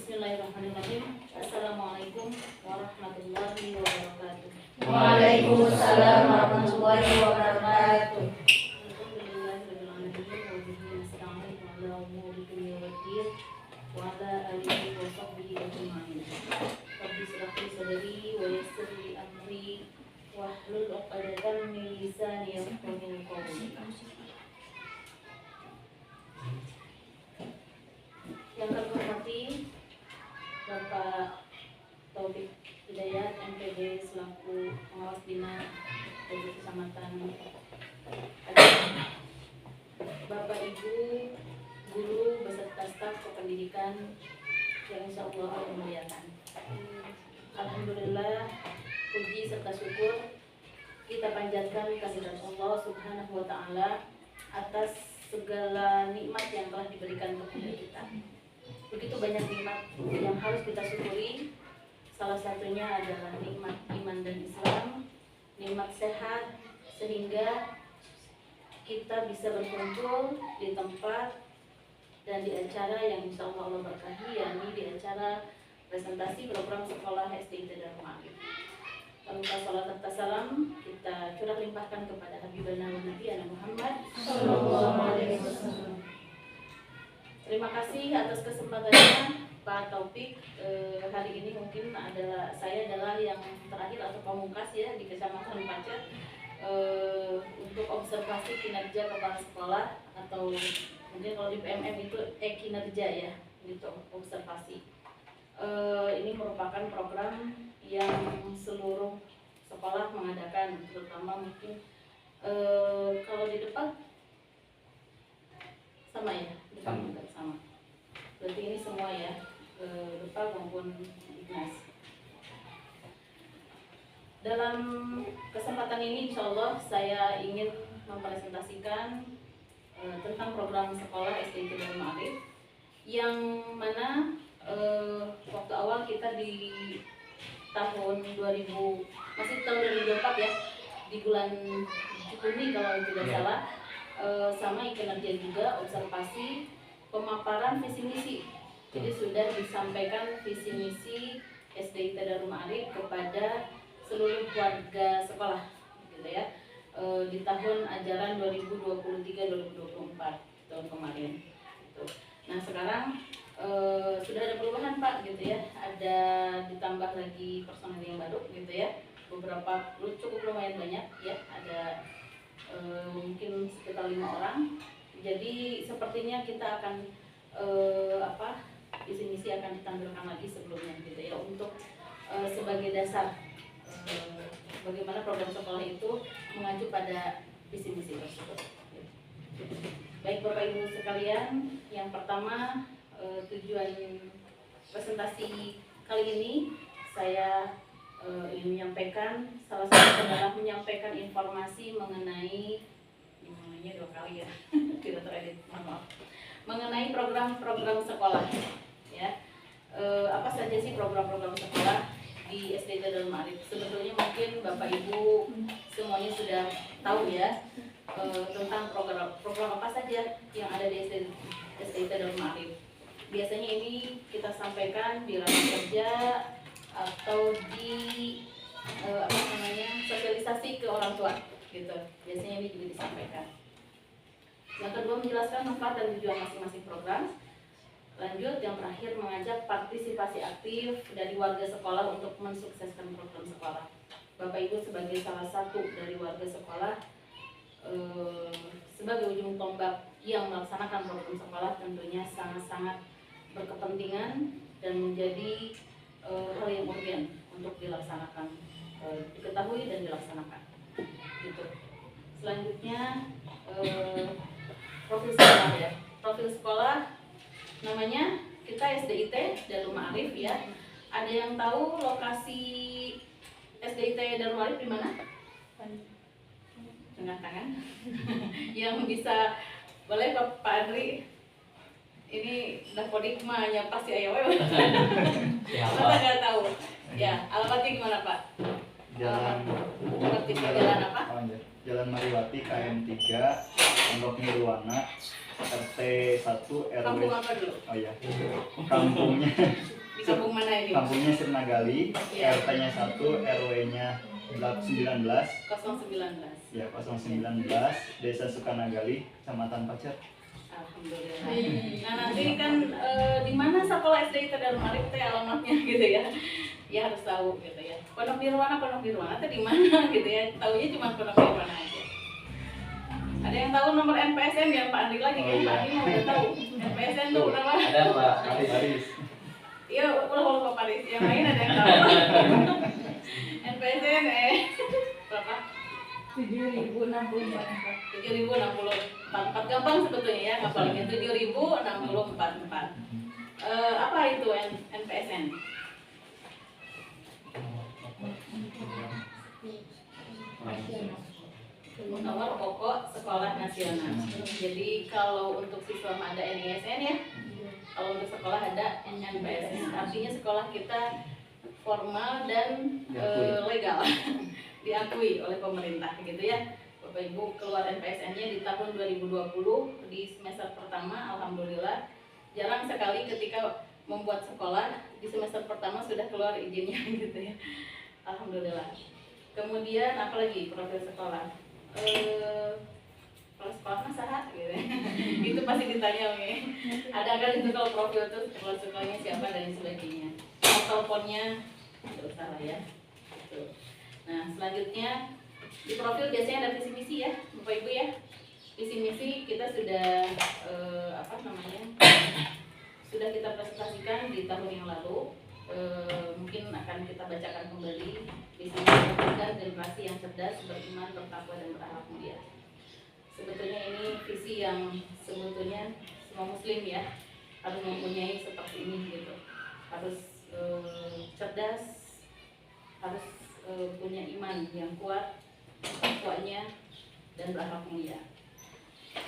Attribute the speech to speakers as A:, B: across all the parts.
A: Bismillahirrahmanirrahim. Assalamualaikum warahmatullahi wabarakatuh.
B: Waalaikumsalam warahmatullahi wabarakatuh.
A: Yang terhormati Bapak Taufik Hidayat MPD selaku pengawas bina dari Kecamatan Aceh, Bapak Ibu guru beserta staf kependidikan yang insya Allah memuliakan. Alhamdulillah, puji serta syukur kita panjatkan kehadirat Allah Subhanahu wa Ta'ala atas segala nikmat yang telah diberikan kepada kita. Begitu banyak nikmat yang harus kita syukuri. Salah satunya adalah nikmat iman dan Islam, nikmat sehat, sehingga kita bisa berkumpul di tempat dan di acara yang insya Allah berkahi, yakni di acara presentasi program sekolah SD Darul Ma'arif. Tanpa salat serta salam, kita curah limpahkan kepada Habibana wa Nabiyana Muhammad Sallallahu Alaihi Wasallam. Terima kasih atas kesempatannya Pak Taufik. Hari ini mungkin saya adalah yang terakhir atau pamungkas ya di Kecamatan Pacet untuk observasi kinerja kepala sekolah, atau mungkin kalau di PMM itu kinerja ya, gitu, observasi. Ini merupakan program yang seluruh sekolah mengadakan, terutama mungkin kalau di depan sama ya, sama. Berarti ini semua ya, depan maupun Ignas. Dalam kesempatan ini insya Allah saya ingin mempresentasikan tentang program sekolah SD Darul Ma'arif, yang mana waktu awal kita di tahun 2000, masih tahun 2024 ya, di bulan Juni kalau tidak salah, sama kinerja juga observasi pemaparan visi misi. Jadi sudah disampaikan visi misi SD Darul Ma'arif kepada seluruh warga sekolah, gitu ya, di tahun ajaran 2023-2024 tahun kemarin. Gitu. Nah sekarang sudah ada perubahan Pak, gitu ya, ada ditambah lagi personel yang baru, gitu ya, beberapa cukup lumayan banyak ya, ada mungkin sekitar 5 orang. Jadi sepertinya kita akan visi misi akan ditampilkan lagi sebelumnya, gitu ya, untuk sebagai dasar bagaimana program sekolah itu mengacu pada visi misi tersebut. Baik Bapak Ibu sekalian, yang pertama tujuan presentasi kali ini saya ingin menyampaikan, salah satu adalah menyampaikan informasi mengenai, namanya 2 kali ya, tidak teredit, maaf, mengenai program-program sekolah ya. Apa saja sih program-program sekolah di SD Darul Ma'arif? Sebetulnya mungkin Bapak Ibu semuanya sudah tahu ya, tentang program apa saja yang ada di SD Darul Ma'arif. Biasanya ini kita sampaikan di lapangan kerja atau di sosialisasi ke orang tua, gitu. Biasanya ini juga disampaikan. Yang kedua, menjelaskan manfaat dan tujuan masing-masing program. Lanjut, yang terakhir, mengajak partisipasi aktif dari warga sekolah untuk mensukseskan program sekolah. Bapak Ibu sebagai salah satu dari warga sekolah, sebagai ujung tombak yang melaksanakan program sekolah, tentunya sangat-sangat berkepentingan dan menjadi hal yang urgen untuk dilaksanakan, diketahui dan dilaksanakan, gitu. Selanjutnya profil sekolah ya. Profil sekolah namanya kita SDIT Darul Ma'arif ya. Ada yang tahu lokasi SDIT Darul Ma'arif di mana? Tengah tangan. Yang bisa, boleh Pak Andri. Ini Dapodik ya pasti ayo. Masa nggak tahu? Ya, alamatnya gimana Pak?
C: Jalan
A: Jalan apa?
C: Jalan Mariwati KM 3 Pondok Nirwana, RT 1 RW.
A: Kampung apa dulu?
C: Oh iya. Kampungnya
A: Di kampung mana ini?
C: kampungnya Sirnagali,
A: Iya.
C: RT-nya 1, RW-nya 19.
A: 019.
C: Ya, 019, Desa Sukanagali, Kecamatan Pacer.
A: Alhamdulillah. Nah nanti kan di mana sekolah SD itu dalam arif teh alamatnya gitu ya. Ya harus tahu gitu ya. Pondok Nirwana teh di mana gitu ya. Taunya cuma Pondok Nirwana aja. Ada yang tahu nomor NPSN ya Pak Andri lagi kan? Pak Andri mau udah tahu. NPSN tuh berapa?
D: Ada Pak Paris.
A: Iya, Pak Paris. Yang lain ada yang tahu. NPSN berapa?
B: 7.064.
A: 7.064. Gampang sebetulnya ya, ngapalnya 7.064. Apa itu NPSN? Nomor pokok sekolah nasional. Jadi kalau untuk siswa ada NISN ya, kalau untuk sekolah ada NPSN. Artinya sekolah kita formal dan legal, diakui oleh pemerintah gitu ya. Bapak Ibu keluar NPSN-nya di tahun 2020 di semester pertama. Alhamdulillah jarang sekali ketika membuat sekolah di semester pertama sudah keluar izinnya gitu ya. Alhamdulillah. Kemudian apalagi profil sekolah? Kalau sekolah saha gitu. Itu pasti ditanya nih. Ada kan itu kalau profil itu kalau sekolahnya siapa dan sebagainya. Teleponnya tidak usah lah ya. Gitu. Nah selanjutnya di profil biasanya ada visi misi ya, Bapak Ibu ya. Visi misi kita sudah sudah kita presentasikan di tahun yang lalu. Mungkin akan kita bacakan kembali. Visi misi mewujudkan generasi yang cerdas, beriman, bertakwa dan berakhlak mulia. Sebetulnya ini visi yang sebetulnya semua muslim ya harus mempunyai seperti ini gitu. Harus cerdas, harus punya iman yang kuat, takwanya dan berakhlak mulia.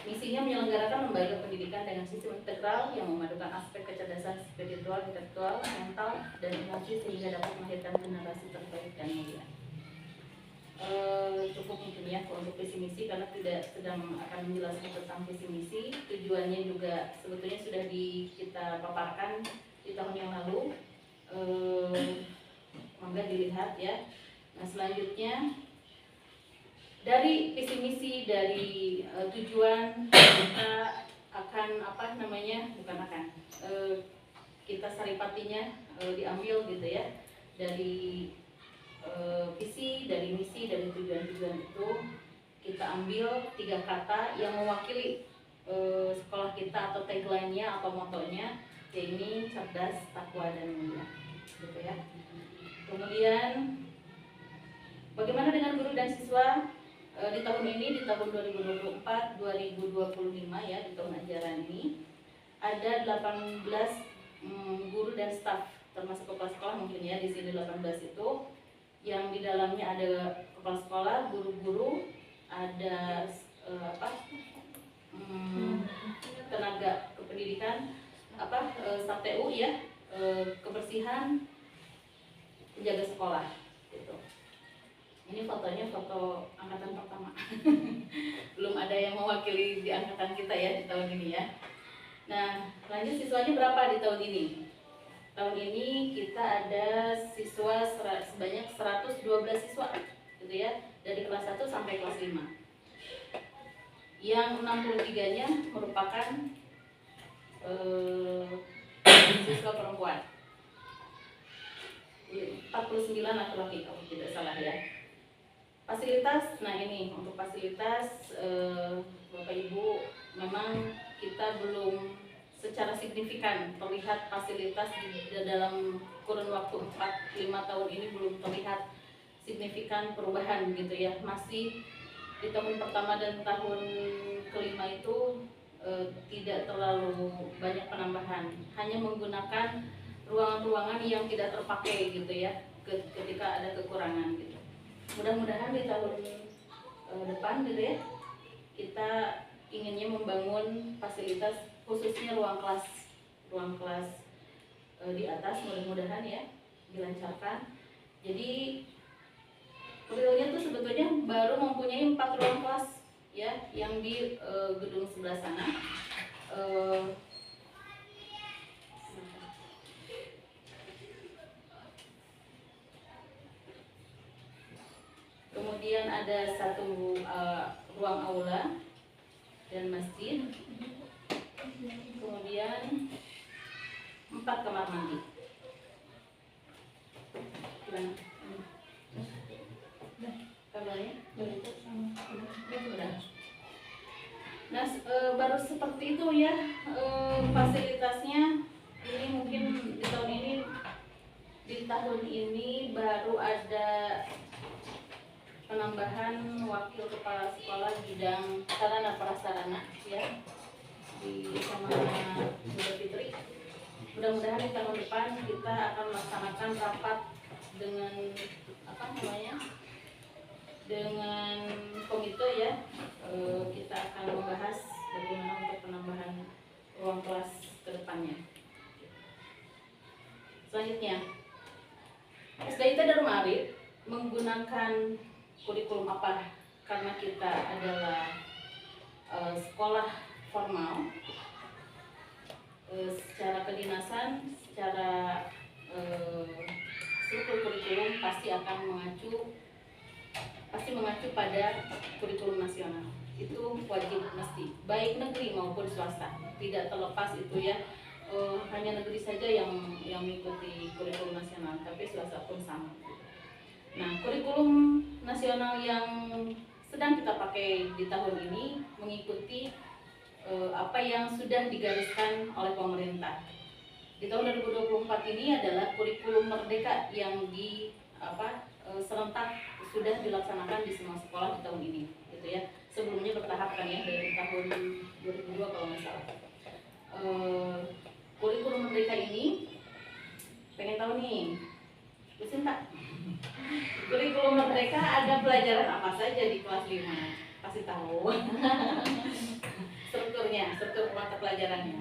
A: Misinya menyelenggarakan lembaga pendidikan dengan sistem integral yang memadukan aspek kecerdasan spiritual, intelektual, mental, dan emosi sehingga dapat melahirkan generasi terbaik dan mulia. Cukup mungkin ya untuk visi misi karena tidak sedang akan menjelaskan tentang visi misi. Tujuannya juga sebetulnya sudah kita paparkan di tahun yang lalu. Monggo dilihat ya. Nah selanjutnya dari visi misi, dari tujuan kita akan kita saripatinya diambil gitu ya dari visi, dari misi, dari tujuan-tujuan itu kita ambil 3 kata yang mewakili sekolah kita atau tagline-nya atau motonya, yaitu cerdas, takwa dan mulia gitu ya. Kemudian bagaimana dengan guru dan siswa? Di tahun ini, di tahun 2024-2025 ya, di tahun ajaran ini ada 18 guru dan staf termasuk kepala sekolah mungkin ya. Di sini 18 itu yang di dalamnya ada kepala sekolah, guru-guru, ada tenaga kependidikan, staf TU ya, kebersihan, penjaga sekolah gitu. Ini fotonya foto angkatan pertama. Belum ada yang mewakili di angkatan kita ya di tahun ini ya. Nah, lanjut siswanya berapa di tahun ini? Tahun ini kita ada siswa sebanyak 112 siswa gitu ya, dari kelas 1 sampai kelas 5. Yang 63-nya merupakan siswa perempuan. 49 laki-laki kalau tidak salah ya. Fasilitas, nah ini untuk fasilitas Bapak Ibu, memang kita belum secara signifikan terlihat fasilitas di dalam kurun waktu 4-5 tahun ini belum terlihat signifikan perubahan gitu ya. Masih di tahun pertama dan tahun kelima itu tidak terlalu banyak penambahan, hanya menggunakan ruangan-ruangan yang tidak terpakai gitu ya ketika ada kekurangan gitu. Mudah-mudahan di tahun depan gitu ya kita inginnya membangun fasilitas khususnya ruang kelas di atas, mudah-mudahan ya dilancarkan. Jadi realnya tuh sebetulnya baru mempunyai 4 ruang kelas ya, yang di gedung sebelah sana. Eh, Kemudian ada satu ruang aula dan masjid. Kemudian 4 kamar mandi. Gimana? Kabarnya? Udah. Nah, baru seperti itu ya fasilitasnya. Ini mungkin di tahun ini baru ada penambahan wakil kepala sekolah bidang sarana prasarana ya di sama Bunda Fitri. Mudah-mudahan di tahun depan kita akan melaksanakan rapat dengan dengan komite ya. Kita akan membahas bagaimana untuk penambahan ruang kelas ke depannya. Selanjutnya, SDIT Darul Ma'arif menggunakan kurikulum apa? Karena kita adalah sekolah formal, secara kedinasan, secara struktur kurikulum pasti mengacu pada kurikulum nasional. Itu wajib mesti, baik negeri maupun swasta, tidak terlepas itu ya. Hanya negeri saja yang mengikuti kurikulum nasional, tapi swasta pun sama. Nah, kurikulum nasional yang sedang kita pakai di tahun ini mengikuti apa yang sudah digariskan oleh pemerintah. Di tahun 2024 ini adalah kurikulum merdeka yang serentak sudah dilaksanakan di semua sekolah di tahun ini, gitu ya. Sebelumnya bertahap kan ya, dari tahun 2002 kalau nggak salah. Kurikulum merdeka ini pengen tahu nih, Lusin tak? Kurikulum merdeka ada pelajaran apa saja di kelas 5? Pasti tahu. Struktur mata pelajarannya.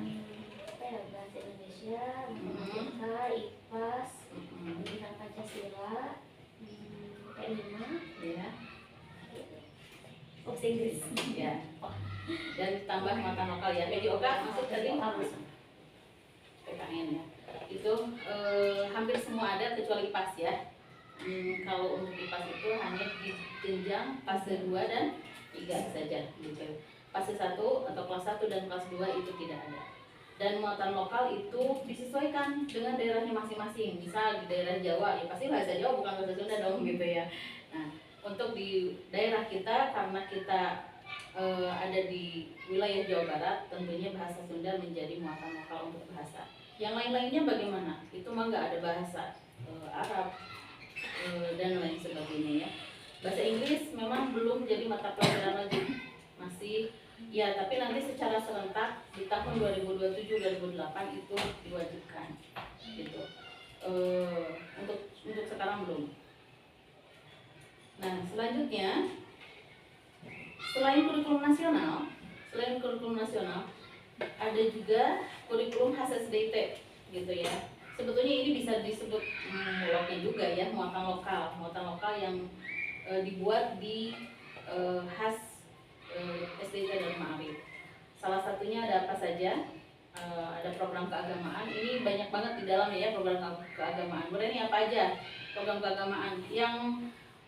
B: Bahasa Indonesia, Matematika, IPAS, Pendidikan Pancasila, P5,
A: Ya.
B: Bahasa Inggris.
A: Ya. Dan tambah mata lokal ya. PJOK masuk tadi PKN ya. Itu hampir semua ada kecuali IPAS ya. Kalau untuk IPAS itu hanya di jenjang fase 2 dan 3 saja gitu. Fase 1 atau kelas 1 dan kelas 2 itu tidak ada. Dan muatan lokal itu disesuaikan dengan daerahnya masing-masing. Misal di daerah Jawa, ya pasti bahasa Jawa bukan bahasa Sunda dong gitu ya. Nah, untuk di daerah kita, karena kita ada di wilayah Jawa Barat, tentunya bahasa Sunda menjadi muatan lokal untuk bahasa. Yang lain-lainnya bagaimana? Itu mah nggak ada bahasa Arab dan lain sebagainya ya. Bahasa Inggris memang belum jadi mata pelajaran wajib, masih ya, tapi nanti secara serentak di tahun 2027-2028 itu diwajibkan gitu. Untuk sekarang belum. Nah, selanjutnya selain kurikulum nasional ada juga kurikulum khas SDIT gitu ya. Sebetulnya ini bisa disebut muloknya juga ya, muatan lokal yang dibuat di khas SDIT Darul Ma'arif. Salah satunya ada apa saja? Ada program keagamaan. Ini banyak banget di dalamnya ya, program keagamaan. Berarti ini apa aja program keagamaan yang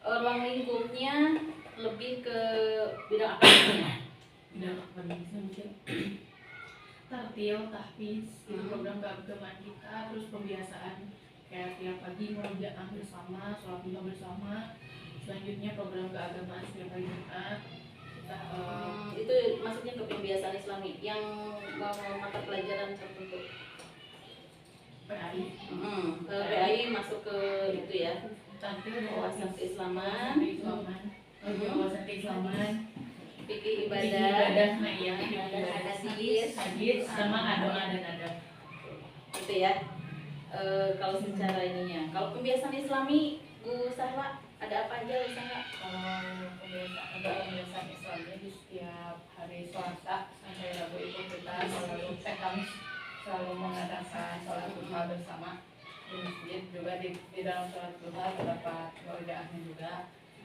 A: ruang lingkupnya lebih ke bidang akademiknya.
B: Bidang akademik mungkin tartil, tahfiz, itu program keagamaan kita. Terus pembiasaan kayak tiap pagi murojaah bersama, sholat duha bersama. Selanjutnya program keagamaan setiap hari Jumat.
A: Itu maksudnya ke pembiasaan Islami yang mata pelajaran tertentu.
B: PAI.
A: PAI masuk ke itu ya.
B: Tartil,
A: Wawasan keislaman,
B: wawasan keislaman,
A: fikih
B: ibadah,
A: ibadah,
B: nah iya,
A: hadis,
B: sama doa dan adab.
A: gitu ya. Kalau secara ininya, kalau pembiasaan Islami, Bu Sahla ada apa aja misalnya?
B: Pembiasaan Islamnya di setiap hari Selasa sampai Rabu itu kita Kamis selalu mengadakan sholat duha bersama di masjid. Juga di dalam sholat duha terdapat murojaahnya juga.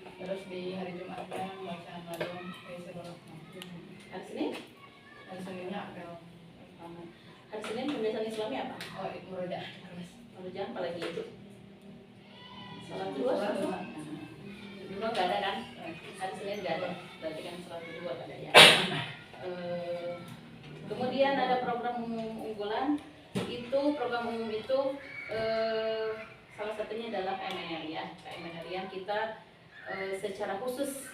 B: Terus di hari Jumatnya bacaan ladong Surah
A: Hari Senin?
B: Hari Seninnya apel pertama.
A: Hari Senin pembiasaan Islami apa?
B: Oh itu roda terus.
A: Lalu jangan apalagi itu. Salat dua sama. Dua nggak ada kan? Hari Senin nggak ada. Berarti kan salat dua ada ya. Kemudian ada program unggulan. Itu program umum itu salah satunya adalah KMNR ya. KMNR yang kita secara khusus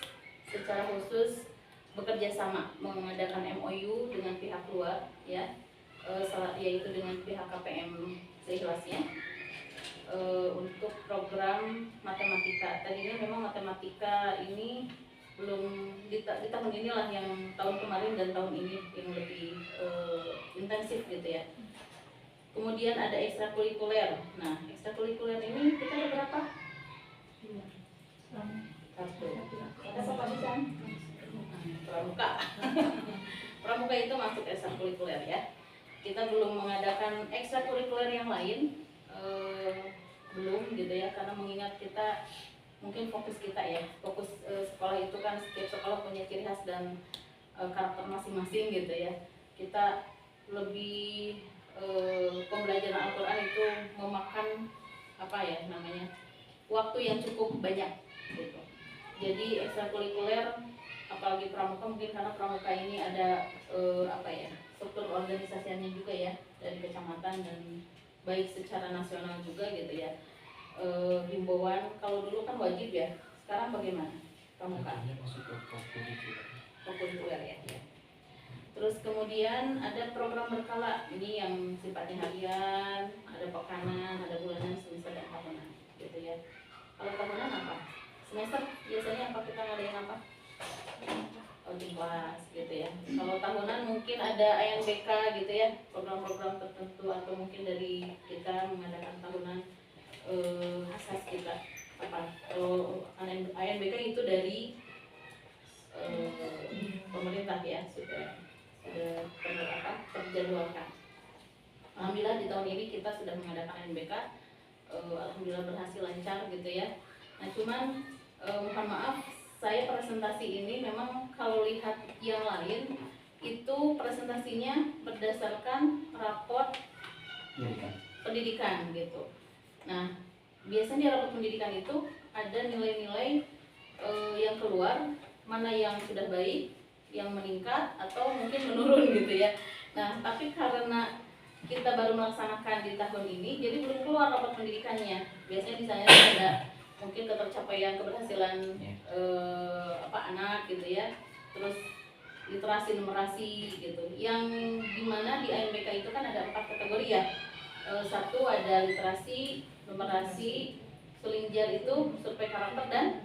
A: bekerja sama mengadakan MOU dengan pihak luar ya, yaitu dengan pihak KPM seikhlasnya untuk program matematika. Tadinya memang matematika ini belum di tahun inilah yang tahun kemarin dan tahun ini yang lebih intensif gitu ya. Kemudian ada ekstrakurikuler. Nah, ekstrakurikuler ini kita ada berapa? Satu. Ada apa bisa? Pramuka. Pramuka itu masuk ekstrakurikuler ya. Kita belum mengadakan ekstrakurikuler yang lain, belum gitu ya, karena mengingat kita mungkin fokus kita ya, fokus sekolah itu kan setiap sekolah punya ciri khas dan karakter masing-masing gitu ya. Kita lebih pembelajaran Al-Quran itu memakan apa ya namanya, waktu yang cukup banyak gitu. Jadi ekstrakurikuler apalagi pramuka, mungkin karena pramuka ini ada apa ya, struktur organisasinya juga ya dari kecamatan dan baik secara nasional juga gitu ya. Himbauan kalau dulu kan wajib ya, sekarang bagaimana pramuka? Kurikuler ya. Terus kemudian ada program berkala, ini yang sifatnya harian, ada pekanan, ada bulanan, semester dan tahunan gitu ya. Kalau tahunan apa? Semester biasanya apa kita ngadain apa? Di kelas gitu ya. Kalau tahunan mungkin ada ANBK gitu ya, program-program tertentu, atau mungkin dari kita mengadakan tahunan asas kita apa? Kalau ANBK itu dari pemerintah ya, sudah terjadwalkan. Alhamdulillah di tahun ini kita sudah mengadakan ANBK, alhamdulillah berhasil lancar gitu ya. Nah cuman mohon maaf, saya presentasi ini memang kalau lihat yang lain itu presentasinya berdasarkan raport pendidikan gitu. Nah biasanya di raport pendidikan itu ada nilai-nilai yang keluar, mana yang sudah baik, yang meningkat atau mungkin menurun gitu ya. Nah tapi karena kita baru melaksanakan di tahun ini, jadi belum keluar raport pendidikannya. Biasanya di sana ada mungkin ketercapaian keberhasilan anak gitu ya, terus literasi numerasi gitu, yang dimana di ANBK itu kan ada 4 kategori ya. Satu ada literasi, numerasi, selinjar itu survei karakter dan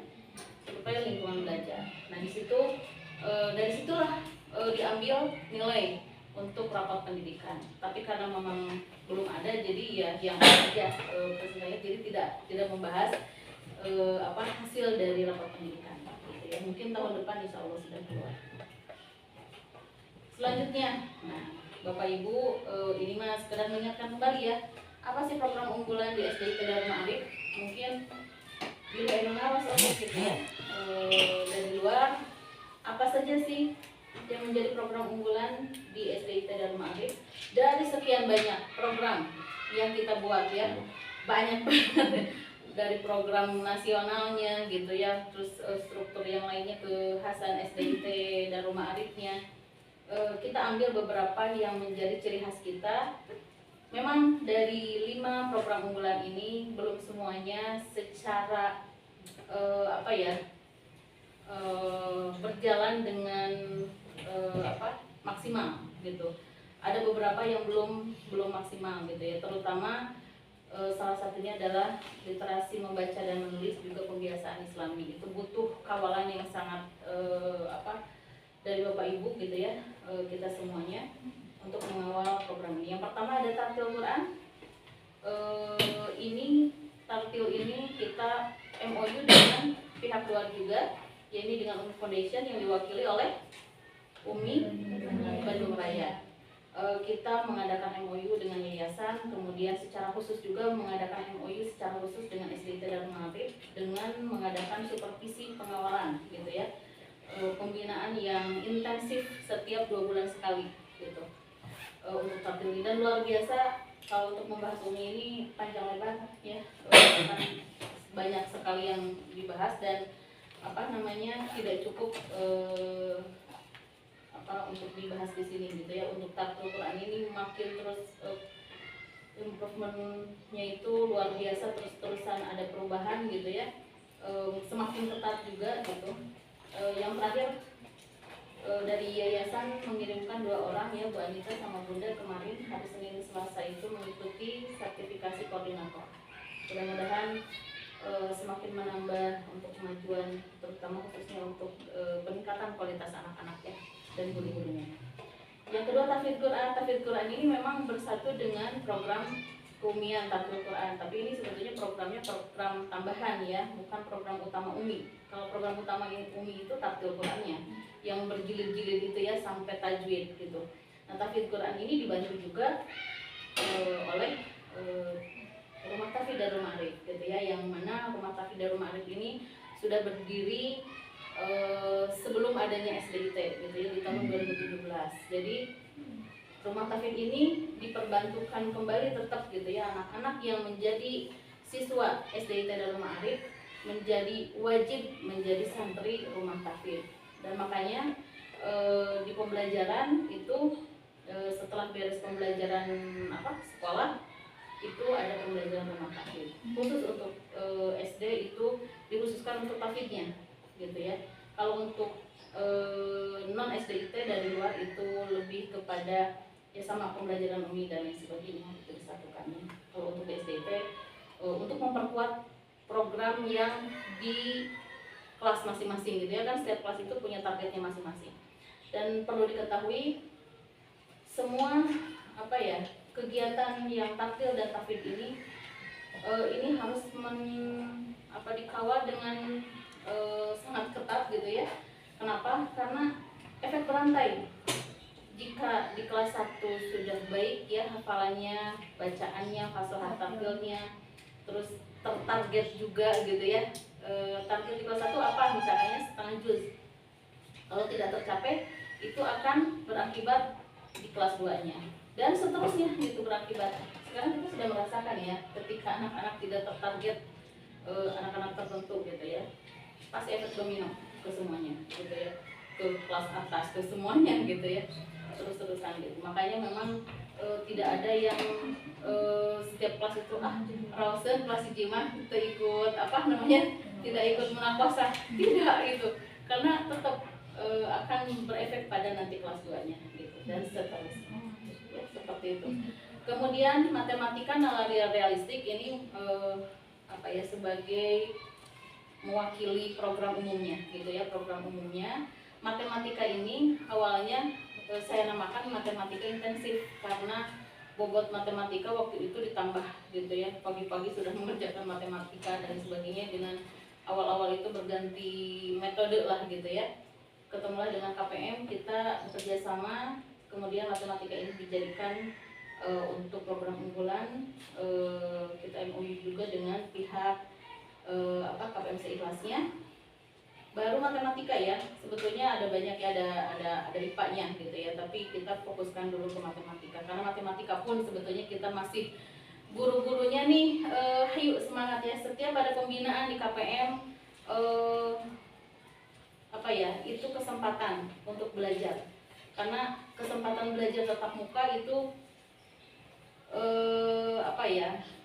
A: survei lingkungan belajar. Nah di situ dari situlah diambil nilai untuk raport pendidikan. Tapi karena memang belum ada, jadi ya yang aja presentasinya, jadi tidak membahas hasil dari raport pendidikan gitu ya. Mungkin tahun depan insya Allah sudah keluar. Selanjutnya, nah Bapak Ibu, ini mah sekedar mengingatkan kembali ya, apa sih program unggulan di SDIT Darul Ma'arif. Mungkin di Indonesia gitu ya, dari luar, apa saja sih yang menjadi program unggulan di SDIT Darul Ma'arif. Dari sekian banyak program yang kita buat ya, banyak banget dari program nasionalnya gitu ya, terus struktur yang lainnya, kekhasan SDIT Darul Ma'arifnya, kita ambil beberapa yang menjadi ciri khas kita. Memang dari 5 program unggulan ini belum semuanya secara berjalan dengan maksimal gitu. Ada beberapa yang belum maksimal gitu ya, terutama salah satunya adalah literasi membaca dan menulis, juga pembiasaan Islami. Itu butuh kawalan yang sangat dari Bapak Ibu gitu ya, kita semuanya untuk mengawal program ini. Yang pertama ada tartil Quran. Tartil ini kita MOU dengan pihak luar juga, yaitu dengan Umi Foundation yang diwakili oleh Umi Bandung Raya. kita mengadakan MOU dengan yayasan, kemudian secara khusus juga mengadakan MOU secara khusus dengan SDIT Darul Ma'arif dengan mengadakan supervisi pengawalan gitu ya, pembinaan yang intensif setiap 2 bulan sekali gitu untuk takdir. Dan luar biasa, kalau untuk membahas UMI ini panjang lebar ya, banyak sekali yang dibahas dan tidak cukup untuk dibahas di sini gitu ya. Untuk takdir Quran ini makin terus improvementnya itu luar biasa, terus-terusan ada perubahan gitu ya, semakin ketat juga gitu. Yang terakhir dari yayasan mengirimkan 2 orang ya, Bu Anita sama Bunda kemarin hari Senin Selasa itu mengikuti sertifikasi koordinator. Mudah-mudahan semakin menambah untuk kemajuan, terutama khususnya untuk peningkatan kualitas anak-anak ya dan guru-gurunya. Yang kedua, tahfidz Quran. Tahfidz Quran ini memang bersatu dengan program Umian Tahfidz Quran, tapi ini sebetulnya programnya program tambahan ya, bukan program utama UMI. Kalau program utama UMI itu tahfidz Qurannya yang berjilid-jilid itu ya sampai tajwid gitu. Nah, tahfidz Quran ini dibantu juga oleh Rumah Tahfidz Darul Ma'arif gitu ya, yang mana Rumah Tahfidz Darul Ma'arif ini sudah berdiri sebelum adanya SDIT gitu ya, di tahun 2017. Jadi Rumah Tahfidz ini diperbantukan kembali tetap gitu ya, anak-anak yang menjadi siswa SDIT Darul Ma'arif menjadi wajib menjadi santri Rumah Tahfidz. Dan makanya di pembelajaran itu setelah beres pembelajaran sekolah itu ada pembelajaran Rumah Tahfidz khusus untuk SD, itu dikhususkan untuk tahfidznya gitu ya. Kalau untuk non SDIT dari luar itu lebih kepada ya sama pembelajaran UMI dan lain sebagainya, itu disatukannya. Kalau untuk SDIT untuk memperkuat program yang di kelas masing-masing gitu ya, kan setiap kelas itu punya targetnya masing-masing. Dan perlu diketahui semua kegiatan yang taktil dan tahfidz ini harus dikawal dengan sangat ketat gitu ya. Kenapa? Karena efek berantai. Jika di kelas 1 sudah baik ya hafalannya, bacaannya, fasaha tampilnya, terus tertarget juga gitu ya. Target di kelas 1 apa? Misalnya setengah juz. Kalau tidak tercapai, itu akan berakibat di kelas 2-nya. Dan seterusnya itu berakibat. Sekarang kita sudah merasakan ya, ketika anak-anak tidak tertarget, anak-anak tertentu gitu ya, pasti efek domino ke semuanya gitu ya, ke kelas atas, ke semuanya gitu ya, terus-terusan gitu. Makanya memang tidak ada yang setiap kelas itu Rausen kelas Ijimah kita ikut tidak ikut menakosa, tidak gitu, karena tetap akan berefek pada nanti kelas 2-nya gitu dan seterusnya ya, seperti itu. Kemudian matematika nalari realistik ini sebagai mewakili program umumnya gitu ya. Program umumnya matematika ini awalnya saya namakan matematika intensif karena bobot matematika waktu itu ditambah gitu ya, pagi-pagi sudah mengerjakan matematika dan sebagainya. Dengan awal-awal itu berganti metode lah gitu ya, ketemulah dengan KPM, kita bekerja sama, kemudian matematika ini dijadikan untuk program unggulan. Kita MOU juga dengan pihak KPM seikhlasnya. Baru matematika ya, sebetulnya ada banyak ya, ada IPA-nya gitu ya, tapi kita fokuskan dulu ke matematika karena matematika pun sebetulnya kita masih guru-gurunya nih, ayo semangat ya. Setiap ada pembinaan di KPM itu kesempatan untuk belajar, karena kesempatan belajar tatap muka itu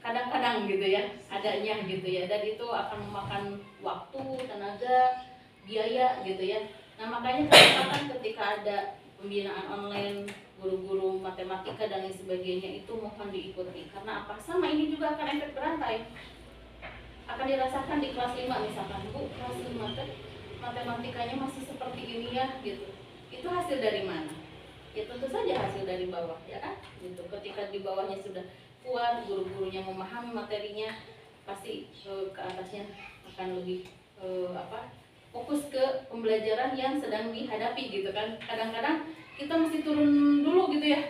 A: kadang-kadang gitu ya adanya gitu ya, dan itu akan memakan waktu, tenaga, biaya gitu ya. Nah makanya kesempatan ketika ada pembinaan online guru-guru matematika dan lain sebagainya itu mohon diikuti, karena apa? Sama ini juga akan efek berantai, akan dirasakan di kelas 5 misalkan, Bu, kelas 5 kan matematikanya masih seperti ini ya gitu. Itu hasil dari mana? Ya tentu saja hasil dari bawah ya kan gitu. Ketika di bawahnya sudah kuat, guru-gurunya memahami materinya, pasti ke atasnya akan lebih fokus ke pembelajaran yang sedang dihadapi gitu kan. Kadang-kadang kita mesti turun dulu gitu ya,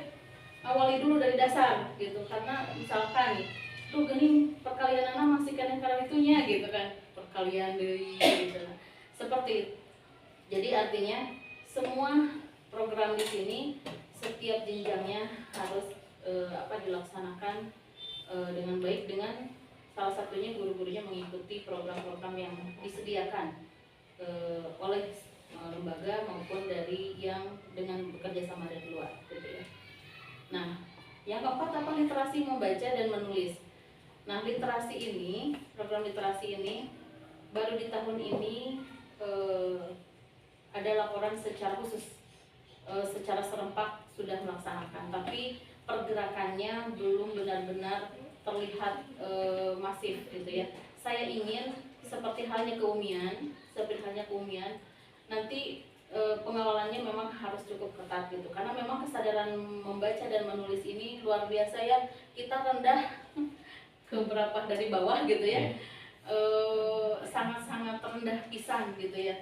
A: awali dulu dari dasar gitu, karena misalkan nih tuh gini perkalian anak masih kalian itunya gitu kan, perkalian dari gitu. Seperti itu. Jadi artinya semua program di sini setiap jenjangnya harus dilaksanakan dengan baik, dengan salah satunya guru-gurunya mengikuti program-program yang disediakan oleh lembaga maupun dari yang dengan bekerja sama dari luar gitu ya. Nah, yang keempat apa? Literasi membaca dan menulis. Nah, literasi ini, program literasi ini baru di tahun ini ada laporan secara khusus, secara serempak sudah melaksanakan, tapi pergerakannya belum benar-benar terlihat masif gitu ya. Saya ingin seperti halnya keUMIan, nanti pengawalannya memang harus cukup ketat gitu, karena memang kesadaran membaca dan menulis ini luar biasa ya. Kita rendah ke berapa dari bawah gitu ya, sangat-sangat rendah pisan gitu ya.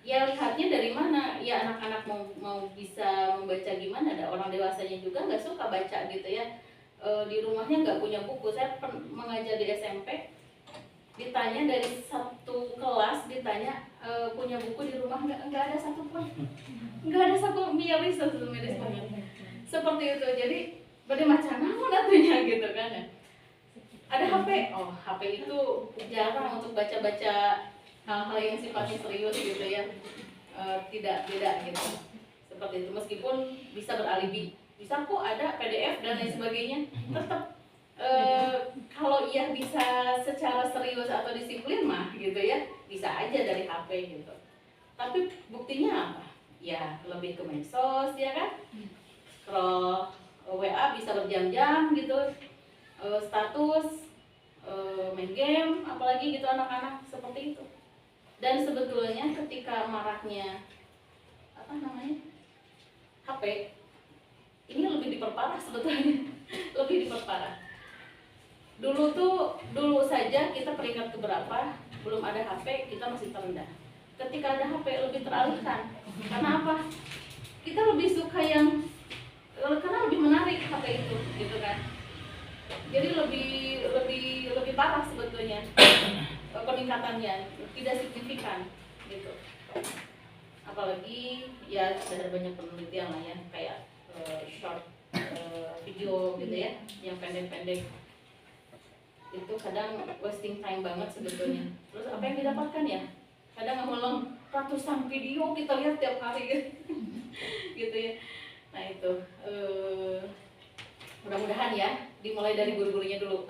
A: Ya lihatnya dari mana? Ya anak-anak mau bisa membaca gimana? Ada orang dewasanya juga nggak suka baca gitu ya. Di rumahnya nggak punya buku. Saya mengajar di SMP, ditanya dari satu kelas ditanya punya buku di rumah nggak ada satu pun, miris banget seperti itu. Jadi macam mana atunya gitu kan ya. Ada HP, HP itu jarang untuk baca-baca hal-hal yang sifatnya serius gitu ya, tidak beda gitu seperti itu. Meskipun bisa beralibi, bisa kok ada PDF dan lain sebagainya, tetap kalau ia bisa secara serius atau disiplin mah gitu ya, bisa aja dari HP gitu. Tapi buktinya apa? Ya lebih ke medsos ya kan, scroll WA bisa berjam-jam gitu, status, main game, apalagi gitu anak-anak seperti itu. Dan sebetulnya ketika maraknya HP, ini lebih diperparah sebetulnya, lebih diperparah. Dulu saja kita peringkat keberapa belum ada HP, kita masih terendah. Ketika ada HP lebih teralihkan. Karena apa? Kita lebih suka karena lebih menarik HP itu, gitu kan. Jadi lebih parah sebetulnya peningkatannya, tidak signifikan gitu. Apalagi ya ada banyak penelitian lah ya, kayak short video gitu ya, yang pendek-pendek itu kadang wasting time banget sebetulnya. Terus apa yang didapatkan ya? Kadang ngomong ratusan video kita lihat tiap hari gitu ya. Nah itu mudah-mudahan ya dimulai dari guru-gurunya dulu.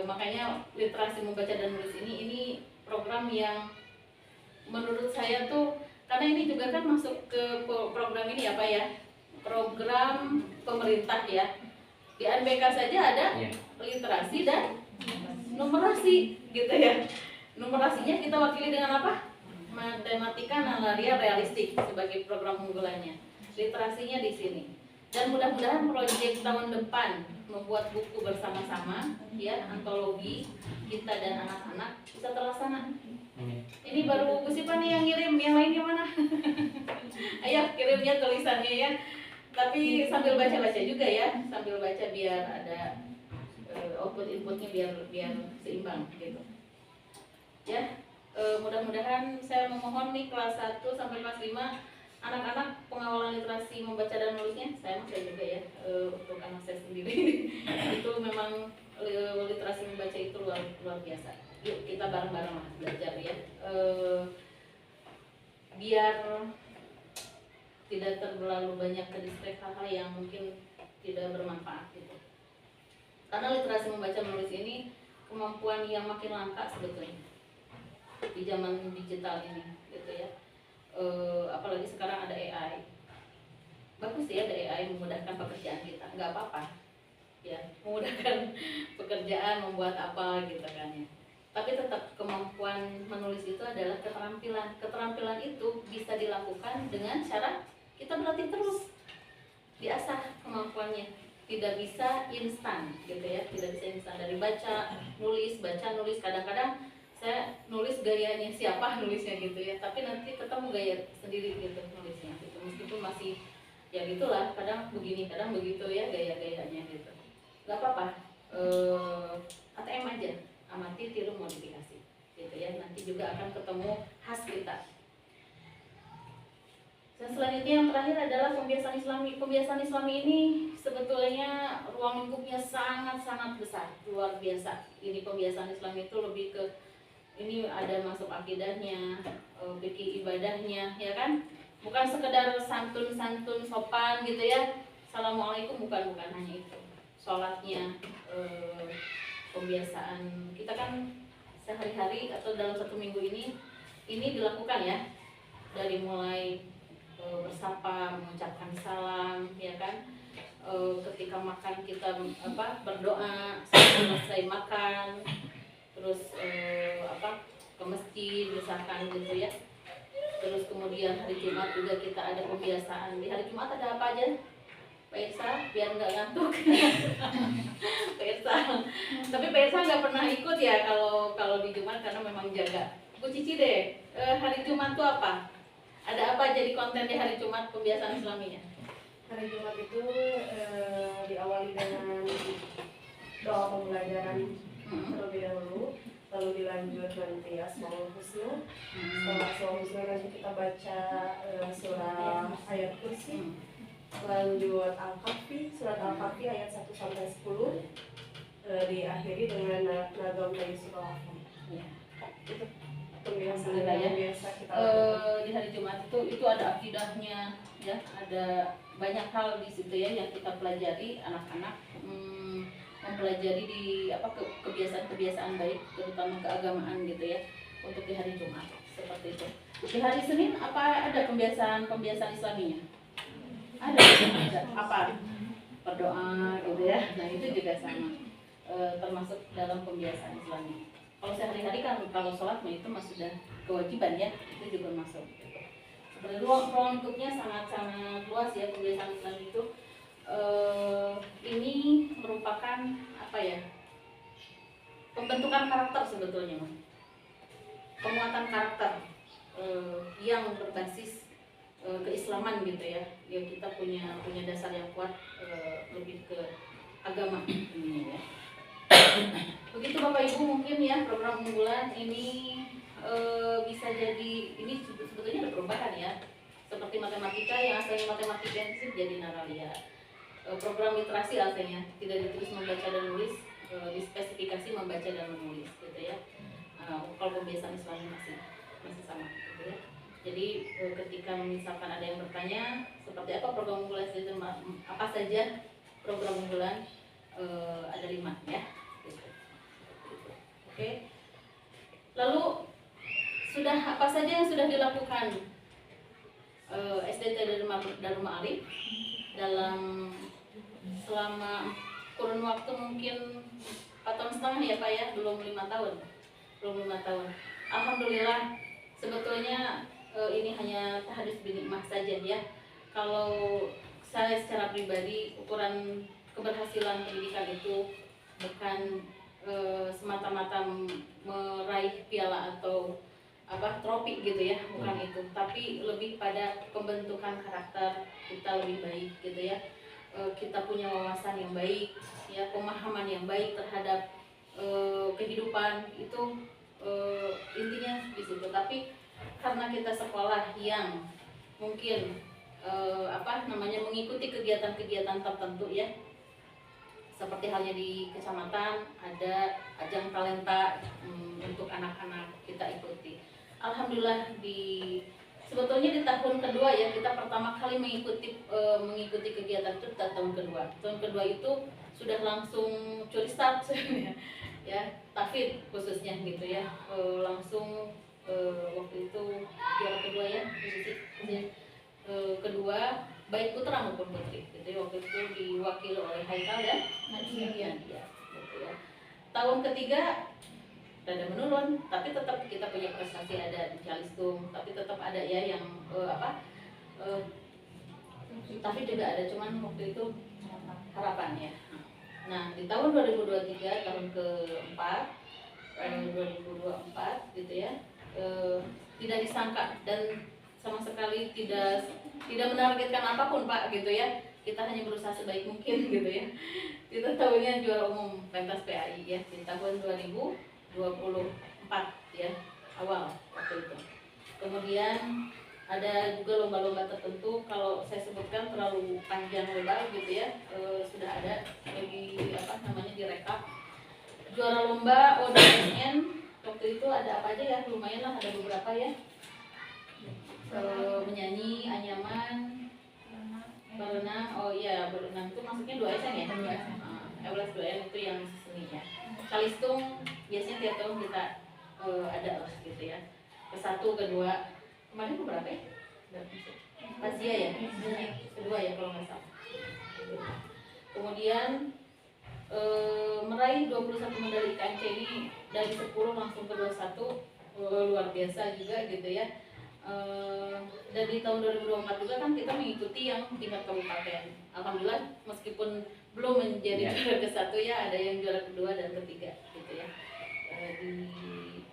A: Makanya literasi membaca dan menulis ini program yang menurut saya tuh, karena ini juga kan masuk ke program ini apa ya, program pemerintah ya. Di NBK saja ada literasi dan numerasi gitu ya. Numerasinya kita wakili dengan apa? Matematika nalaria realistik sebagai program unggulannya. Literasinya di sini. Dan mudah-mudahan proyek tahun depan membuat buku bersama-sama ya, antologi kita dan anak-anak bisa terlaksana. Ini baru Bu Sipa nih yang ngirim, yang lain gimana? Ayo kirimnya tulisannya ya. Tapi sambil baca-baca juga ya, sambil baca biar ada output inputnya biar seimbang gitu. Ya, mudah-mudahan saya memohon nih kelas 1 sampai kelas 5 anak-anak pengawalan literasi membaca dan menulisnya, saya juga ya, untuk anak saya sendiri itu memang literasi membaca itu luar biasa. Yuk kita bareng-bareng lah belajar ya, biar tidak terlalu banyak ke-distract hal-hal yang mungkin tidak bermanfaat gitu. Karena literasi membaca menulis ini kemampuan yang makin langka sebetulnya di zaman digital ini gitu ya. Apalagi sekarang ada AI. Bagus ya ada AI memudahkan pekerjaan kita, nggak apa-apa ya, memudahkan pekerjaan, membuat apa gitu kan ya. Tapi tetap kemampuan menulis itu adalah keterampilan. Keterampilan itu bisa dilakukan dengan cara kita berlatih terus, diasah kemampuannya. Tidak bisa instan gitu ya, tidak bisa instan dari baca nulis. Kadang-kadang saya nulis gayanya siapa nulisnya gitu ya, tapi nanti ketemu gaya sendiri gitu nulisnya gitu. Meskipun masih ya gitulah, kadang begini kadang begitu ya gaya-gayanya gitu. Gak apa-apa, ATM aja, amati tiru modifikasi gitu ya, nanti juga akan ketemu khas kita. Dan selanjutnya yang terakhir adalah pembiasaan Islami. Pembiasaan Islami ini sebetulnya ruang lingkupnya sangat-sangat besar, luar biasa. Ini pembiasaan Islami itu lebih ke, ini ada masuk akidahnya, fikih ibadahnya, ya kan? Bukan sekedar santun-santun sopan gitu ya. Assalamualaikum, bukan hanya itu. Sholatnya, pembiasaan kita kan sehari-hari atau dalam satu minggu ini dilakukan ya. Dari mulai bersapa, mengucapkan salam, ya kan? Ketika makan kita berdoa, selesai makan, terus ke masjid misalkan gitu ya. Terus kemudian hari Jumat juga kita ada pembiasaan. Di hari Jumat ada apa aja, Pak Irsa, biar nggak ngantuk? Pak Irsa, tapi Pak Irsa nggak pernah ikut ya kalau di Jumat karena memang jaga. Bu Cici deh, hari Jumat tuh apa? Ada apa jadi konten di hari Jumat pembiasaan Islaminya?
D: Hari Jumat itu diawali dengan doa pembelajaran terlebih dahulu, lalu dilanjut nanti Asmaul Husna. Setelah Asmaul Husna nanti kita baca surah ayat kursi, lanjut Al-Kahfi, surat Al-Kahfi ayat 1 sampai 10, diakhiri dengan Nagam dari surah Al-Kahfi. Itu pembiasaan yang biasa kita lakukan.
A: Di hari Jumat itu ada akidahnya ya, ada banyak hal di situ ya yang kita pelajari, anak-anak mempelajari di kebiasaan-kebiasaan baik, terutama keagamaan gitu ya, untuk di hari Jumat seperti itu. Di hari Senin ada pembiasaan Islaminya? Ada. Apa? Berdoa gitu ya. Nah itu juga sama, termasuk dalam pembiasaan Islami. Kalau sehari-hari kan kalau sholat itu sudah kewajiban ya, itu juga masuk. Sebenarnya ruang lingkupnya sangat-sangat luas ya pembiasaan Islam itu. Ini merupakan pembentukan karakter sebetulnya, penguatan karakter yang berbasis keislaman gitu ya. Ya kita punya dasar yang kuat, lebih ke agama ini ya. Begitu Bapak Ibu, mungkin ya program unggulan ini bisa jadi, ini sebetulnya ada perubahan ya, seperti matematika yang asalnya matematika intensif jadi naralia. Program literasi asalnya tidak ditulis membaca dan menulis, dispesifikasi membaca dan menulis gitu ya. Kalau pembiasaan Islam masih sama gitu ya. Jadi ketika misalkan ada yang bertanya seperti apa program unggulan, apa saja program unggulan, ada 5 ya. Oke. Lalu sudah apa saja yang sudah dilakukan SDT Darul Ma'arif dalam selama kurun waktu mungkin 4,5 tahun ya Pak ya, belum 5 tahun. Alhamdulillah, sebetulnya ini hanya tahadus binikmah saja ya. Kalau saya secara pribadi, ukuran keberhasilan pendidikan itu bukan semata-mata meraih piala atau trofi gitu ya, bukan itu, tapi lebih pada pembentukan karakter kita lebih baik gitu ya. Kita punya wawasan yang baik ya, pemahaman yang baik terhadap kehidupan itu, intinya di situ. Tapi karena kita sekolah yang mungkin mengikuti kegiatan-kegiatan tertentu ya, seperti halnya di kecamatan ada ajang talenta untuk anak-anak, kita ikuti. Alhamdulillah sebetulnya di tahun kedua ya, kita pertama kali mengikuti kegiatan itu tahun kedua. Tahun kedua itu sudah langsung curi start ya, tahfidz khususnya gitu ya, langsung waktu itu juara kedua ya, posisi kedua baik putra maupun putri gitu ya. Waktu itu diwakili oleh Haikal dan Nadia gitu ya. Tahun ketiga rada menurun, tapi tetap kita punya prestasi, ada di Calistung, tapi tetap ada ya yang tapi juga ada, cuman waktu itu harapan ya. Nah di tahun 2023, tahun keempat 2024 gitu ya, tidak disangka dan sama sekali tidak tidak menargetkan apapun Pak gitu ya, kita hanya berusaha sebaik mungkin gitu ya. Kita tahunya juara umum pentas PAI ya di tahun 2024 ya, awal waktu itu. Kemudian ada juga lomba-lomba tertentu, kalau saya sebutkan terlalu panjang lebar gitu ya, sudah ada direkap. Juara lomba ODSN waktu itu ada apa aja ya, lumayan lah, ada beberapa ya. Menyanyi, anyaman, berenang, berenang itu maksudnya 2SN ya? 2SN. Ewelas 2SN itu yang seni ya. Kalistung biasanya tiap tahun kita ada lah gitu ya. Ke-1, ke-2, kemarin berapa ya? Asia ya? Kedua ya kalau nggak salah. Kemudian meraih 21 medali KMC ini dari 10 langsung ke 21, luar biasa juga gitu ya. Dan di tahun 2024 juga kan kita mengikuti yang tingkat kabupaten. Alhamdulillah meskipun belum menjadi juara ke-1 ya, ada yang juara kedua dan ketiga gitu ya, di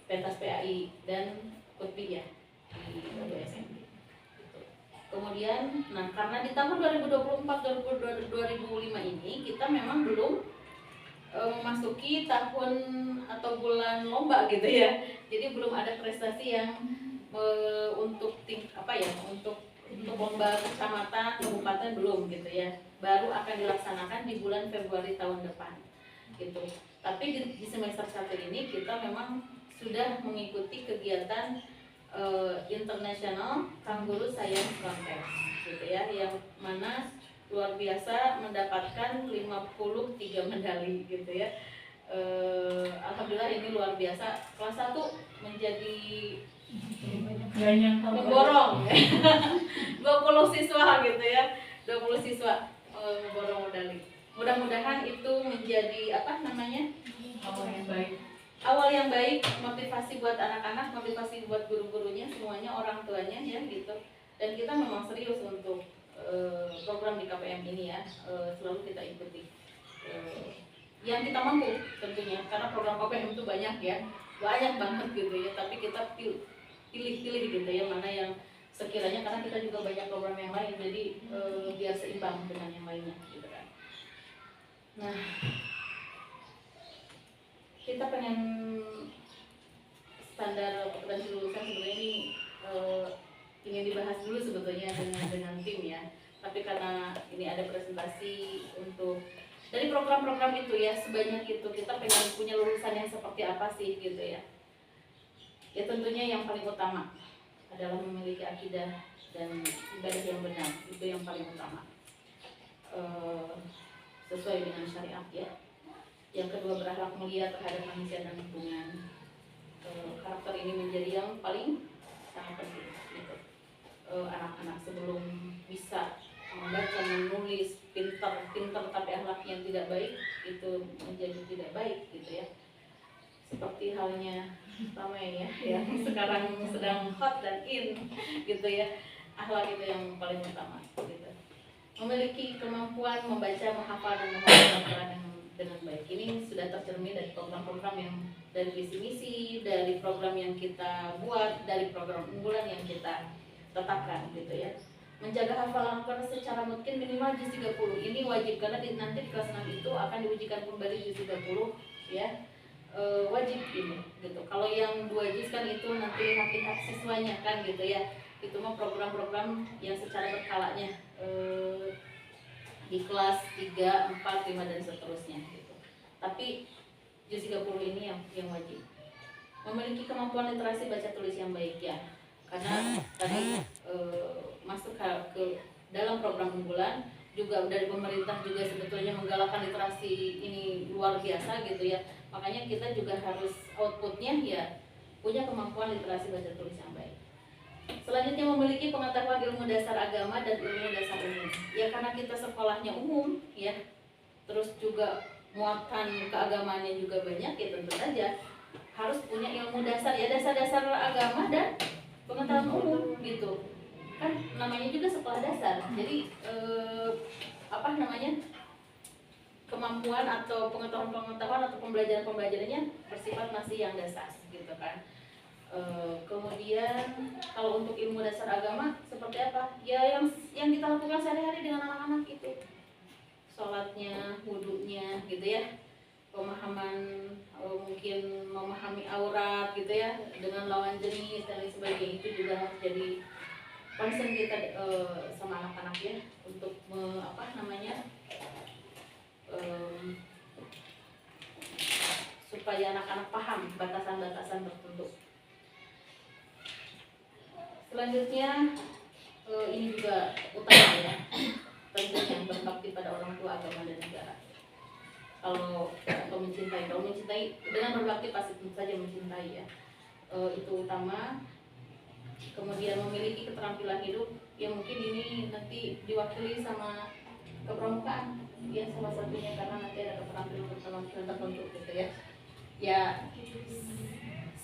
A: pentas PAI dan KUTBI ya di ODSN gitu. Kemudian karena di tahun 2024-2005 ini kita memang belum memasuki tahun atau bulan lomba gitu ya, jadi belum ada prestasi yang untuk lomba kecamatan, kabupaten belum gitu ya, baru akan dilaksanakan di bulan Februari tahun depan gitu. Tapi di semester 1 ini kita memang sudah mengikuti kegiatan International Kangguru Science Contest gitu ya, yang mana luar biasa mendapatkan 53 medali gitu ya. Alhamdulillah ini luar biasa. Kelas 1 menjadi memborong 20 siswa gitu ya, 20 siswa memborong medali. Mudah-mudahan itu menjadi awal yang baik, motivasi buat anak-anak, motivasi buat guru-gurunya, semuanya, orang tuanya ya gitu. Dan kita memang serius untuk program di KPM ini ya, selalu kita ikuti yang kita mampu tentunya, karena program KPM itu banyak banget gitu ya, tapi kita pilih-pilih gitu ya, mana yang sekiranya, karena kita juga banyak program yang lain, jadi biar seimbang dengan yang lainnya gitu kan. Nah, kita pengen standar kompetensi lulusan sebenarnya ini ingin dibahas dulu sebetulnya dengan tim ya, tapi karena ini ada presentasi untuk dari program-program itu ya, sebanyak itu kita pengen punya lulusan yang seperti apa sih gitu ya. Ya tentunya yang paling utama adalah memiliki akidah dan ibadah yang benar, itu yang paling utama, sesuai dengan syariat ya. Yang kedua, berakhlak mulia terhadap manusia dan lingkungan. Karakter ini menjadi yang paling sangat penting gitu. Anak-anak sebelum bisa membaca, menulis, pintar tapi akhlaknya tidak baik, itu menjadi tidak baik gitu ya. Seperti halnya ramai ya, yang sekarang sedang hot dan in gitu ya. Akhlak itu yang paling utama gitu. Memiliki kemampuan membaca, menghafal dan memahami Al-Quran dengan baik. Ini sudah tercermin dari program-program yang dari visi misi, dari program yang kita buat, dari program unggulan yang kita tetapkan gitu ya. Menjaga hafalan Al-Quran secara mungkin minimal juz 30. Ini wajib, karena nanti di kelas 6 itu akan diujikan kembali juz 30 ya. Wajib ini gitu. Kalau yang 2 juz kan itu nanti hak siswanya kan gitu ya. Itu mah program-program yang secara berkalanya di kelas 3, 4, 5 dan seterusnya gitu. Tapi juz 30 ini yang wajib. Memiliki kemampuan literasi baca tulis yang baik ya. Karena tadi masuk ke dalam program unggulan juga dari pemerintah juga sebetulnya menggalakkan literasi ini luar biasa gitu ya. Makanya kita juga harus outputnya ya punya kemampuan literasi baca tulis yang baik. Selanjutnya, memiliki pengetahuan ilmu dasar agama dan ilmu dasar umum. Ya karena kita sekolahnya umum ya, terus juga muatan keagamaannya juga banyak ya, tentu saja harus punya ilmu dasar ya, dasar-dasar agama dan pengetahuan umum gitu. Kan namanya juga sekolah dasar. Jadi kemampuan atau pengetahuan atau pembelajarannya bersifat masih yang dasar gitu kan. Kemudian kalau untuk ilmu dasar agama seperti apa? Ya yang kita lakukan sehari-hari dengan anak-anak itu, sholatnya, wudhunya, gitu ya, pemahaman mungkin memahami aurat gitu ya, dengan lawan jenis dan lain sebagainya, itu juga harus jadi concern kita sama anak-anak ya, untuk supaya anak-anak paham batasan-batasan tertentu. Selanjutnya ini juga utama ya, tentunya berbakti pada orang tua, agama dan negara. Kalau mencintai dengan berbakti pasti tentu saja mencintai ya, itu utama. Kemudian memiliki keterampilan hidup, ya mungkin ini nanti diwakili sama kepramukaan ya, salah satunya, karena nanti ada keterampilan tertentu gitu ya. Ya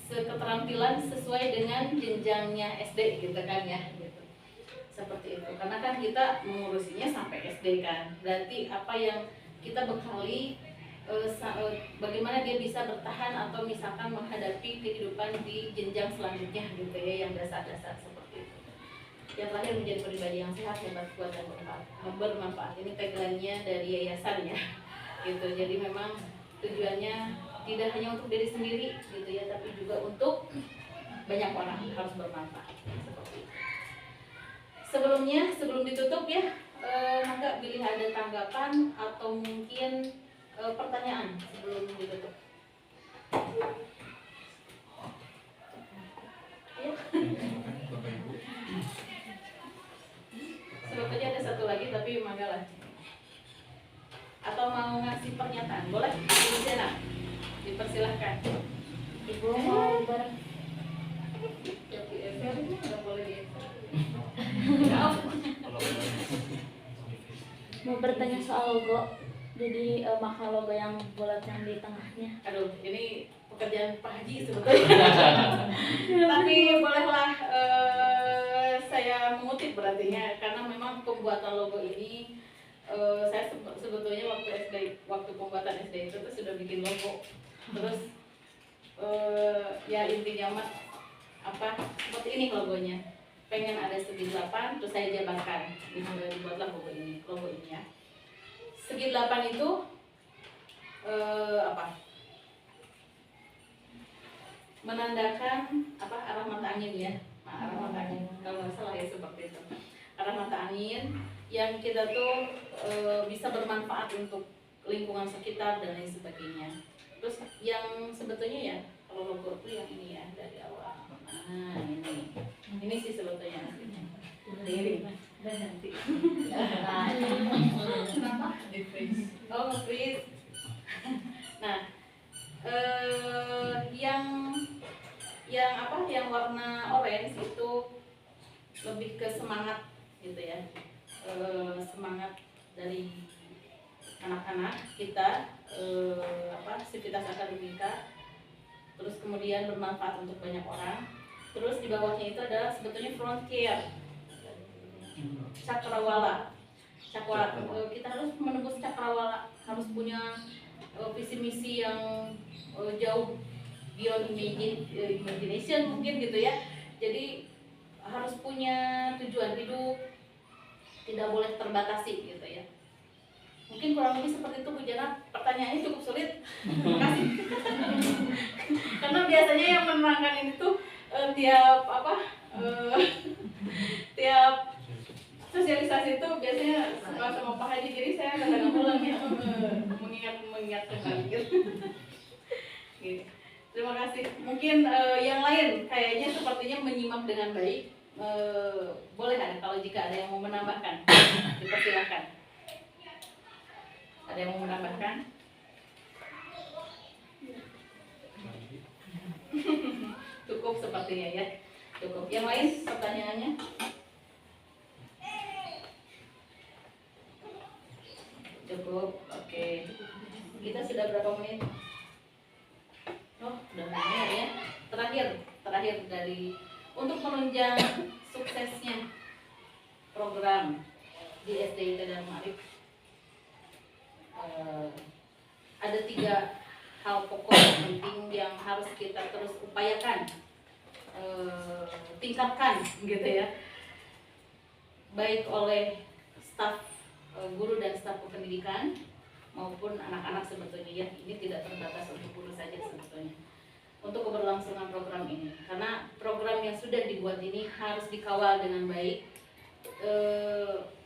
A: keterampilan sesuai dengan jenjangnya SD gitu kan ya, gitu. Seperti itu, karena kan kita mengurusinya sampai SD kan, berarti apa yang kita bekali, bagaimana dia bisa bertahan atau misalkan menghadapi kehidupan di jenjang selanjutnya gitu ya, yang dasar-dasar seperti itu. Yang terakhir, menjadi pribadi yang sehat, hebat, kuat, dan bermanfaat. Ini tagline-nya dari yayasan ya gitu. Jadi memang tujuannya tidak hanya untuk diri sendiri gitu ya, tapi juga untuk banyak orang, harus bermanfaat seperti itu. Sebelum ditutup ya, maka bila ada tanggapan atau mungkin pertanyaan sebelum ditutup. Ya. Sebetulnya ada satu lagi tapi magalah. Atau mau ngasih pernyataan, boleh? Ibu Zena, dipersilahkan.
E: Ibu mau
A: Nggak boleh di
E: mau bertanya soal logo. Jadi maka logo yang bulat yang di tengahnya.
A: Aduh, ini pekerjaan Pak Haji sebetulnya. Tapi bolehlah saya mengutip berarti ya, karena memang pembuatan logo ini saya sebetulnya waktu pembuatan SD itu tuh sudah bikin logo. Terus ya intinya mah seperti ini logonya. Pengen ada segi 8, terus saya jabarkan. Dibuatlah logo ini ya. Segi 8 itu menandakan arah mata angin ya. Arah mata angin, kalau nggak salah ya seperti itu. Arah mata angin yang kita tuh bisa bermanfaat untuk lingkungan sekitar dan lain sebagainya. Terus yang sebetulnya ya, kalau logo itu yang ini ya, dari awal. Nah ini sih sebetulnya aslinya. Dan nanti. Kenapa? Di freeze. Oh, freeze. Nah, yang warna orange itu lebih ke semangat gitu ya, semangat dari anak-anak kita, sivitas akademika, terus kemudian bermanfaat untuk banyak orang. Terus di bawahnya itu adalah sebetulnya frontier, cakrawala. Kita harus menembus cakrawala, harus punya visi misi yang jauh beyond imagination mungkin gitu ya. Jadi harus punya tujuan hidup, tidak boleh terbatasi gitu ya. Mungkin kurang lebih seperti itu Bu Jana. Pertanyaannya cukup sulit. Terima kasih. Karena biasanya yang menerangkan ini tuh tiap sosialisasi itu biasanya sama Pak Haji, jadi saya kadang-kadang ulang ya, mengingat kembali gitu. Terima kasih. Mungkin yang lain kayaknya sepertinya menyimak dengan baik. Boleh ada, kalau jika ada yang mau menambahkan, dipersilakan. Ada yang mau menambahkan? Cukup sepertinya ya. Cukup. Yang lain pertanyaannya? Cukup. Oke. Kita sudah berapa menit? Oh, udah lumayan ya. Terakhir dari untuk menunjang suksesnya program di SDIT Darul Maarif, ada 3 hal pokok penting yang harus kita terus upayakan tingkatkan gitu ya, baik oleh staf guru dan staf pendidikan maupun anak-anak sebetulnya ya. Ini tidak terbatas untuk guru saja sebetulnya untuk keberlangsungan program ini, karena program yang sudah dibuat ini harus dikawal dengan baik.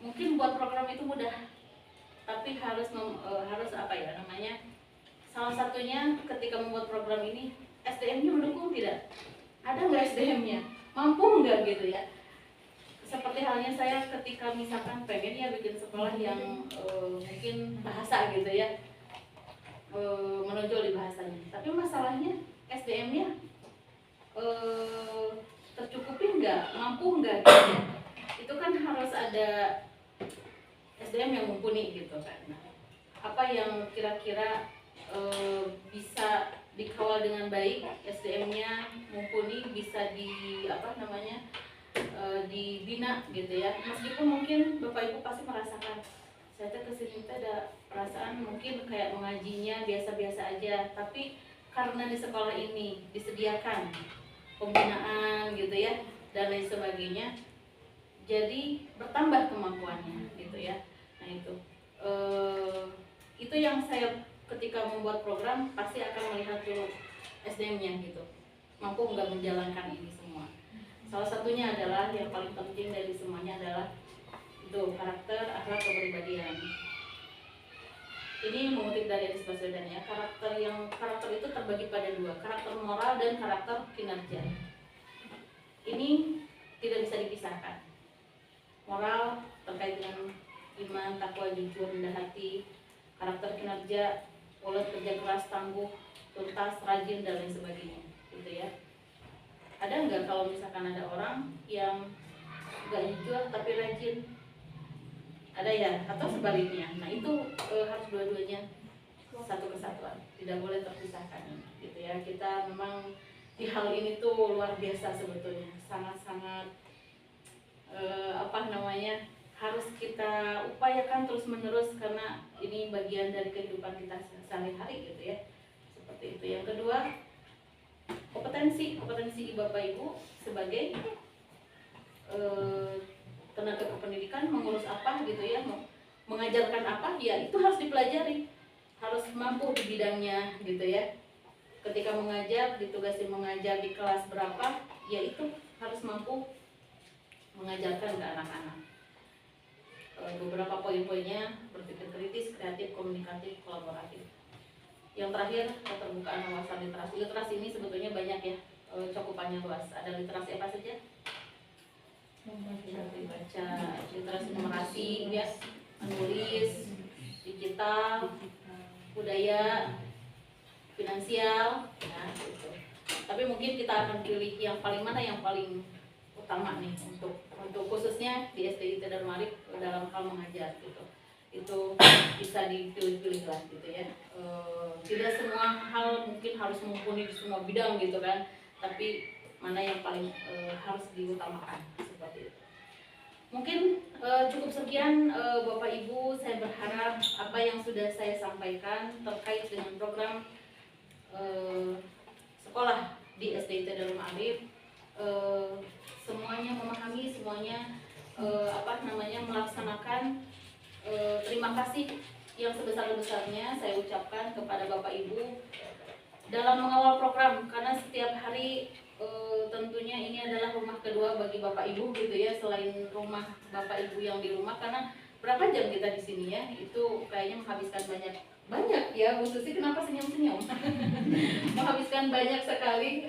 A: Mungkin buat program itu mudah, tapi harus apa ya namanya, salah satunya ketika membuat program ini SDM-nya mendukung tidak? Ada nggak SDM-nya? Mampu nggak gitu ya? Seperti halnya saya ketika misalkan pengen ya bikin sekolah yang mungkin bahasa gitu ya, menonjol di bahasanya, tapi masalahnya SDM-nya tercukupi nggak, mampu nggak gitu ya. Itu kan harus ada SDM yang mumpuni gitu kan. Nah, apa yang kira-kira bisa dikawal dengan baik, SDM-nya mumpuni, bisa dibina gitu ya. Meskipun mungkin Bapak Ibu pasti merasakan, saya kesini ada perasaan mungkin kayak mengajinya biasa-biasa aja, tapi karena di sekolah ini disediakan pembinaan gitu ya dan lain sebagainya, jadi bertambah kemampuannya gitu ya. Nah itu yang saya ketika membuat program pasti akan melihat dulu SDM-nya gitu, mampu nggak menjalankan ini semua. Salah satunya adalah yang paling penting dari semuanya adalah itu karakter, akhlak, kepribadian. Ini mengutip dari Anies Baswedan ya, karakter itu terbagi pada dua, karakter moral dan karakter kinerja. Ini tidak bisa dipisahkan. Moral terkait dengan iman, takwa, jujur, rendah hati. Karakter kinerja, ulet, kerja keras, tangguh, tuntas, rajin, dan lain sebagainya gitu ya. Ada nggak kalau misalkan ada orang yang nggak jujur tapi rajin? Ada ya, atau sebaliknya. Nah itu harus dua-duanya satu kesatuan, tidak boleh terpisahkan gitu ya. Kita memang di hal ini tuh luar biasa sebetulnya, sangat-sangat harus kita upayakan terus-menerus, karena ini bagian dari kehidupan kita sehari-hari gitu ya. Seperti itu. Yang kedua, kompetensi Bapak Ibu sebagai tenaga kependidikan, mengurus apa gitu ya, mengajarkan apa ya, itu harus dipelajari, harus mampu di bidangnya gitu ya. Ketika mengajar, ditugasi mengajar di kelas berapa, ya itu harus mampu mengajarkan ke anak-anak. Beberapa poin-poinnya: berpikir kritis, kreatif, komunikatif, kolaboratif. Yang terakhir, keterbukaan wawasan literasi. Literasi ini sebetulnya banyak ya, cakupannya luas. Ada literasi apa saja? Baca, literasi numerasi ya, menulis, digital, budaya, finansial, ya gitu. Tapi mungkin kita akan pilih yang paling mana yang paling utama nih untuk khususnya di SDIT Darul Maarif dalam hal mengajar gitu. Itu bisa dipilih-pilih lah gitu ya. Tidak semua hal mungkin harus mumpuni di semua bidang gitu kan, tapi mana yang paling harus diutamakan seperti itu. Mungkin cukup sekian Bapak Ibu, saya berharap apa yang sudah saya sampaikan terkait dengan program sekolah di SDIT Darul Maarif, semuanya memahami, semuanya melaksanakan. Terima kasih yang sebesar-besarnya saya ucapkan kepada Bapak Ibu dalam mengawal program, karena setiap hari tentunya ini adalah rumah kedua bagi Bapak Ibu gitu ya, selain rumah Bapak Ibu yang di rumah, karena berapa jam kita di sini ya, itu kayaknya menghabiskan banyak ya, Bu Susi kenapa senyum-senyum? Menghabiskan banyak sekali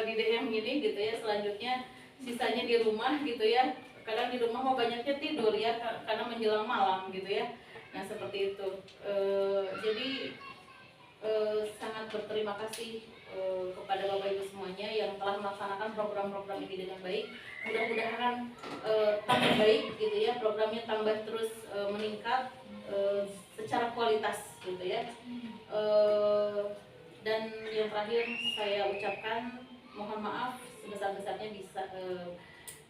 A: di DM ini gitu ya. Selanjutnya sisanya di rumah gitu ya, kadang di rumah mau banyaknya tidur ya, karena menjelang malam gitu ya. Nah seperti itu. Jadi sangat berterima kasih kepada Bapak Ibu semuanya yang telah melaksanakan program-program ini dengan baik. Mudah-mudahan tambah baik gitu ya, programnya tambah terus meningkat secara kualitas gitu ya. Dan yang terakhir saya ucapkan mohon maaf sebesar-besarnya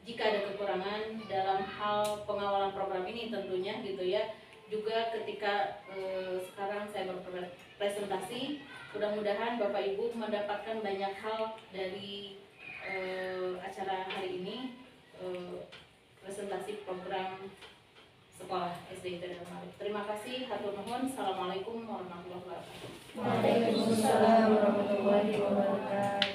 A: jika ada kekurangan dalam hal pengawalan program ini tentunya gitu ya. Juga ketika sekarang saya berpresentasi, mudah-mudahan Bapak Ibu mendapatkan banyak hal dari acara hari ini, presentasi program sekolah SD Darul Ma'arif. Terima kasih, hatur nuhun. Assalamualaikum warahmatullahi wabarakatuh.
D: Waalaikumsalam warahmatullahi wabarakatuh.